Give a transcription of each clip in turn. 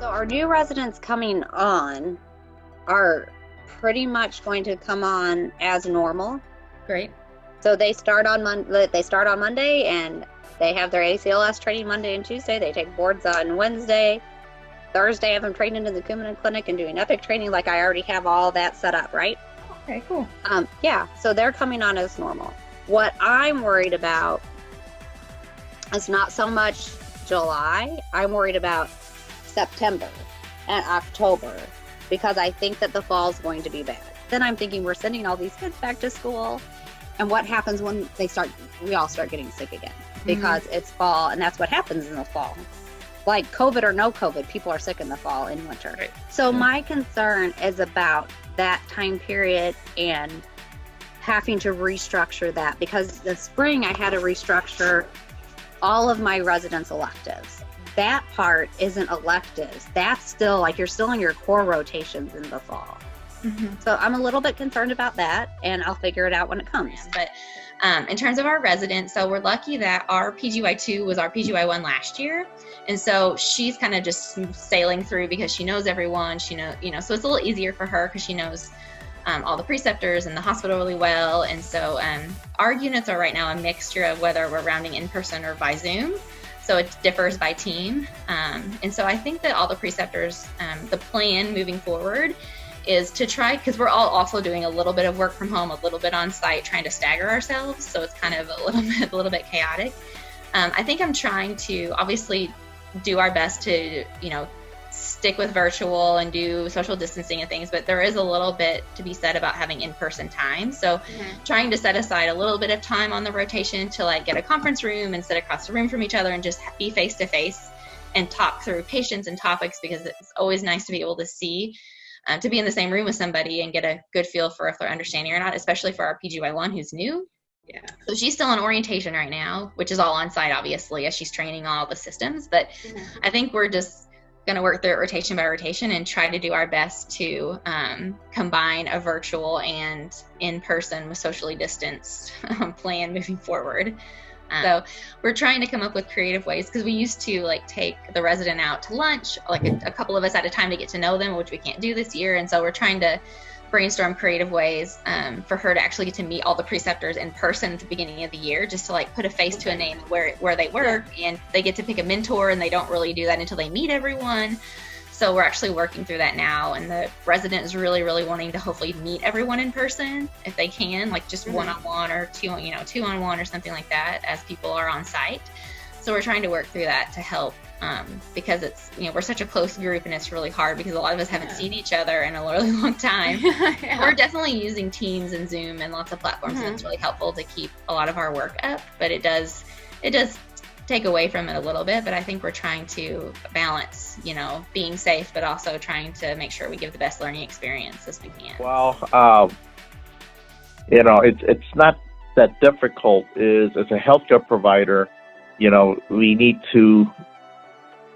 So our new residents coming on are pretty much going to come on as normal. Great. So they start on Monday, and they have their ACLS training Monday and Tuesday. They take boards on Wednesday. Thursday, I have them training in the Coumadin Clinic and doing EPPE training. Like, I already have all that set up, right? Okay, cool. Yeah, so they're coming on as normal. What I'm worried about is not so much July. I'm worried about September and October, because I think that the fall is going to be bad. Then I'm thinking we're sending all these kids back to school, and what happens when we all start getting sick again, because it's fall, and that's what happens in the fall. Like COVID or no COVID, people are sick in the fall and winter. Right. So my concern is about that time period and having to restructure that, because the spring I had to restructure all of my residence electives. That part isn't electives. That's still, like, you're still in your core rotations in the fall. So I'm a little bit concerned about that, and I'll figure it out when it comes. But in terms of our residents, so we're lucky that our PGY2 was our PGY1 last year. And so she's kind of just sailing through because she knows everyone. She knows, so it's a little easier for her because she knows all the preceptors and the hospital really well. And so our units are right now a mixture of whether we're rounding in person or by Zoom. So it differs by team. And so I think that all the preceptors, the plan moving forward is to try, because we're all also doing a little bit of work from home, a little bit on site, trying to stagger ourselves. So it's kind of a little bit chaotic. I think I'm trying to obviously do our best to, stick with virtual and do social distancing and things, but there is a little bit to be said about having in-person time. So trying to set aside a little bit of time on the rotation to like get a conference room and sit across the room from each other and just be face-to-face and talk through patients and topics, because it's always nice to be able to see, to be in the same room with somebody and get a good feel for if they're understanding or not, especially for our PGY1 who's new. Yeah. So she's still in orientation right now, which is all on site, obviously, as she's training all the systems. But I think we're just going to work through it rotation by rotation and try to do our best to combine a virtual and in-person with socially distanced plan moving forward. So we're trying to come up with creative ways, because we used to like take the resident out to lunch, like a couple of us at a time to get to know them, which we can't do this year. And so we're trying to brainstorm creative ways for her to actually get to meet all the preceptors in person at the beginning of the year, just to like put a face to a name where they work, and they get to pick a mentor, and they don't really do that until they meet everyone. So we're actually working through that now, and the resident is really, really wanting to hopefully meet everyone in person if they can, like just one-on-one or two-on-one or something like that as people are on site. So we're trying to work through that to help, because it's, we're such a close group, and it's really hard because a lot of us haven't seen each other in a really long time. We're definitely using Teams and Zoom and lots of platforms, and it's really helpful to keep a lot of our work up, but it does take away from it a little bit. But I think we're trying to balance, being safe, but also trying to make sure we give the best learning experience as we can. Well, it's not that difficult. As a healthcare provider, we need to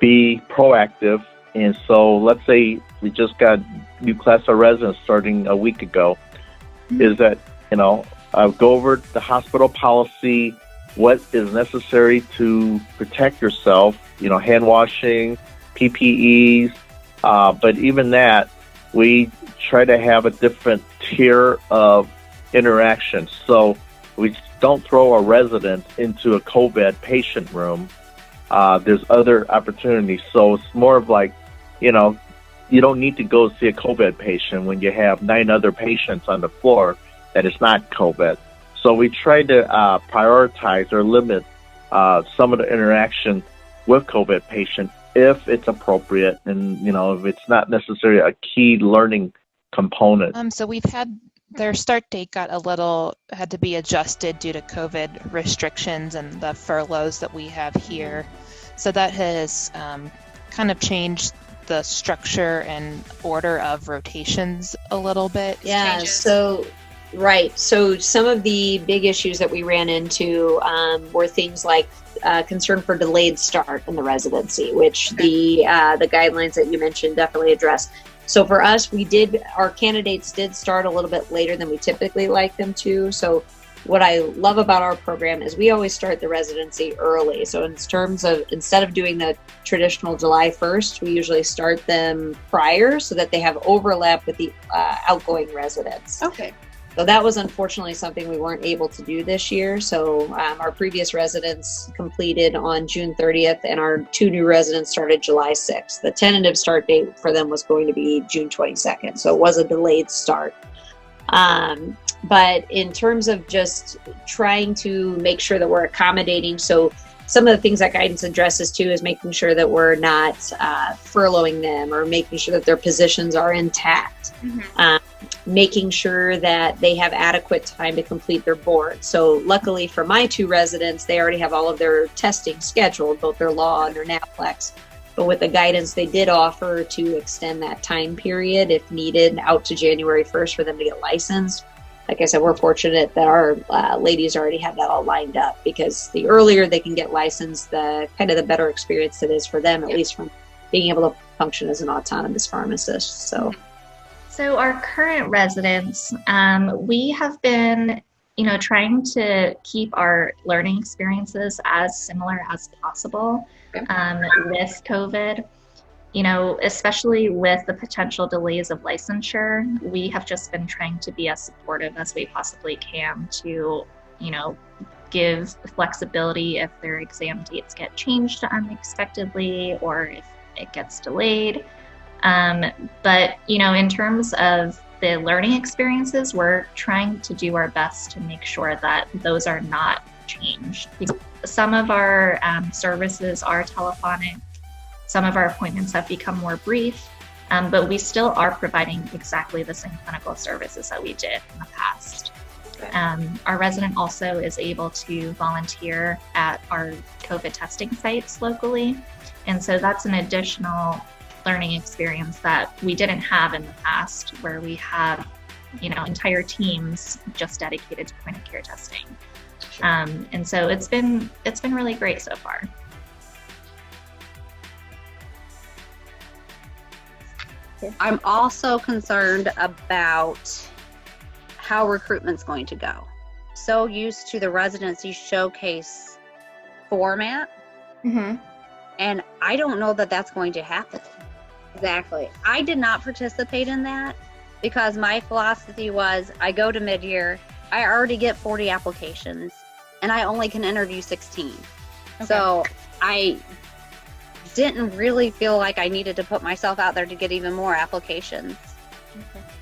be proactive. And so let's say we just got new class of residents starting a week ago, is that, I'll go over the hospital policy, what is necessary to protect yourself, hand washing, PPEs. But even that, we try to have a different tier of interaction. So we don't throw a resident into a COVID patient room. There's other opportunities. So it's more of like, you don't need to go see a COVID patient when you have 9 other patients on the floor that is not COVID. So we try to prioritize or limit some of the interaction with COVID patients if it's appropriate, and if it's not necessarily a key learning component. So we've had their start date had to be adjusted due to COVID restrictions and the furloughs that we have here. So that has kind of changed the structure and order of rotations a little bit. Yeah, Right. So some of the big issues that we ran into were things like concern for delayed start in the residency, which the guidelines that you mentioned definitely address. So for us, our candidates did start a little bit later than we typically like them to. So what I love about our program is we always start the residency early. So in terms of, instead of doing the traditional July 1st, we usually start them prior so that they have overlap with the outgoing residents. Okay. So that was unfortunately something we weren't able to do this year. So our previous residents completed on June 30th and our 2 new residents started July 6th. The tentative start date for them was going to be June 22nd. So it was a delayed start. But in terms of just trying to make sure that we're accommodating, so some of the things that guidance addresses too is making sure that we're not furloughing them or making sure that their positions are intact. Making sure that they have adequate time to complete their board. So luckily for my 2 residents, they already have all of their testing scheduled, both their law and their NAPLEX. But with the guidance, they did offer to extend that time period if needed out to January 1st for them to get licensed. Like I said, we're fortunate that our ladies already have that all lined up, because the earlier they can get licensed, the kind of the better experience it is for them, at least from being able to function as an autonomous pharmacist. So our current residents, we have been, trying to keep our learning experiences as similar as possible with COVID. Especially with the potential delays of licensure, we have just been trying to be as supportive as we possibly can to, give flexibility if their exam dates get changed unexpectedly or if it gets delayed. But, in terms of the learning experiences, we're trying to do our best to make sure that those are not changed. Some of our services are telephonic. Some of our appointments have become more brief, but we still are providing exactly the same clinical services that we did in the past. Our resident also is able to volunteer at our COVID testing sites locally. And so that's an additional learning experience that we didn't have in the past, where we have, entire teams just dedicated to point of care testing. And so it's been really great so far. I'm also concerned about how recruitment's going to go. So used to the residency showcase format, and I don't know that that's going to happen. Exactly. I did not participate in that because my philosophy was I go to mid-year, I already get 40 applications, and I only can interview 16. Okay. So I didn't really feel like I needed to put myself out there to get even more applications.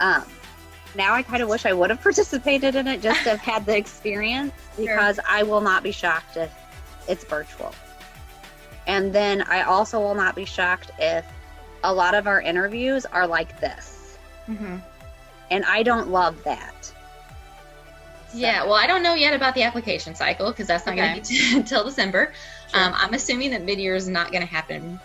Now I kind of wish I would have participated in it just to have had the experience, because I will not be shocked if it's virtual. And then I also will not be shocked if a lot of our interviews are like this. And I don't love that. So. Yeah, well, I don't know yet about the application cycle because that's not going to be until December. I'm assuming that mid-year is not going to happen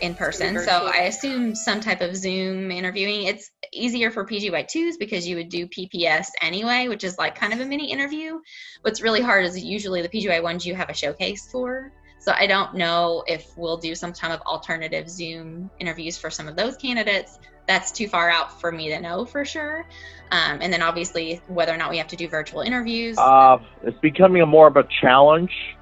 in person. So I assume some type of Zoom interviewing. It's easier for PGY2s because you would do PPS anyway, which is like kind of a mini interview. What's really hard is usually the PGY1s you have a showcase for. So I don't know if we'll do some kind of alternative Zoom interviews for some of those candidates. That's too far out for me to know for sure. And then obviously whether or not we have to do virtual interviews. It's becoming more of a challenge.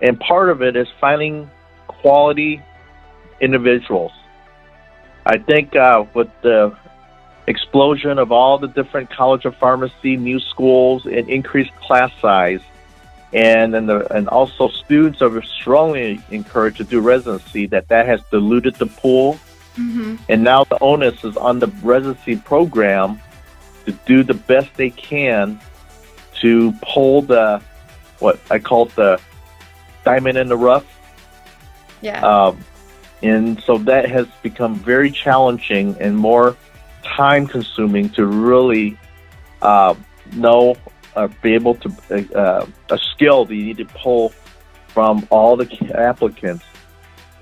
And part of it is finding quality individuals. I think with the explosion of all the different College of Pharmacy, new schools, and increased class size, and also students are strongly encouraged to do residency, that has diluted the pool. And now the onus is on the residency program to do the best they can to pull the, what I call the diamond in the rough. And so that has become very challenging and more time consuming to really know or be able to a skill that you need to pull from all the applicants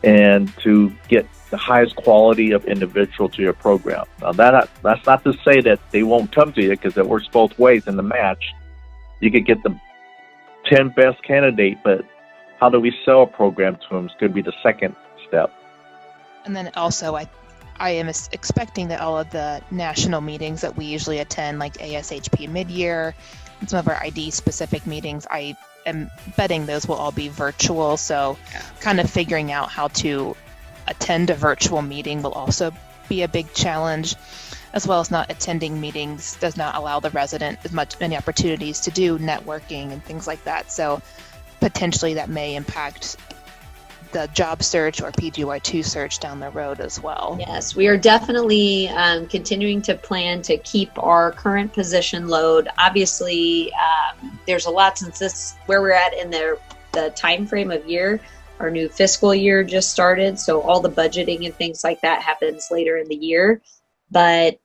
and to get the highest quality of individual to your program. Now that's not to say that they won't come to you, because it works both ways in the match. You could get the 10 best candidate, but how do we sell a program to them could be the second step. And then also I am expecting that all of the national meetings that we usually attend, like ASHP mid-year, some of our ID specific meetings, I am betting those will all be virtual. So kind of figuring out how to attend a virtual meeting will also be a big challenge, as well as not attending meetings does not allow the resident many opportunities to do networking and things like that. So potentially that may impact the job search or PGY2 search down the road as well. Yes, we are definitely continuing to plan to keep our current position load. Obviously, there's a lot since this where we're at in the time frame of year. Our new fiscal year just started, so all the budgeting and things like that happens later in the year. But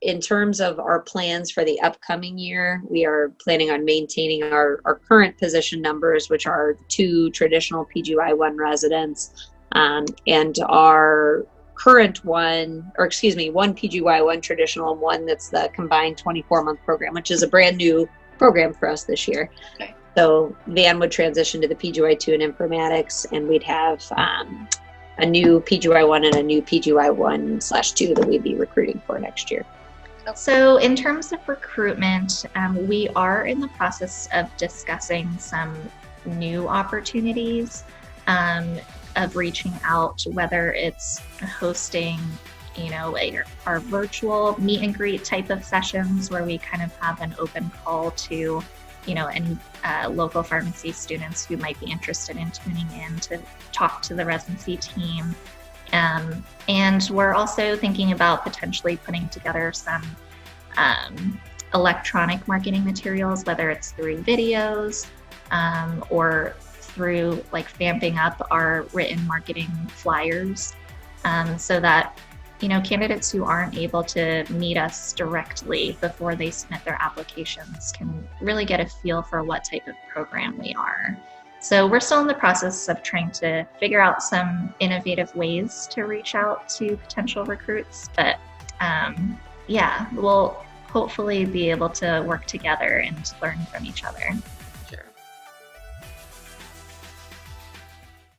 in terms of our plans for the upcoming year, we are planning on maintaining our current position numbers, which are 2 traditional PGY1 residents, and our current one PGY1 traditional and one that's the combined 24-month program, which is a brand new program for us this year. Okay. So Van would transition to the PGY2 in informatics, and we'd have a new PGY1 and a new PGY1/2 that we'd be recruiting for next year. So in terms of recruitment, we are in the process of discussing some new opportunities of reaching out, whether it's hosting, our virtual meet and greet type of sessions where we kind of have an open call to any local pharmacy students who might be interested in tuning in to talk to the residency team. And we're also thinking about potentially putting together some electronic marketing materials, whether it's through videos or through vamping up our written marketing flyers, so that candidates who aren't able to meet us directly before they submit their applications can really get a feel for what type of program we are. So we're still in the process of trying to figure out some innovative ways to reach out to potential recruits, but we'll hopefully be able to work together and learn from each other.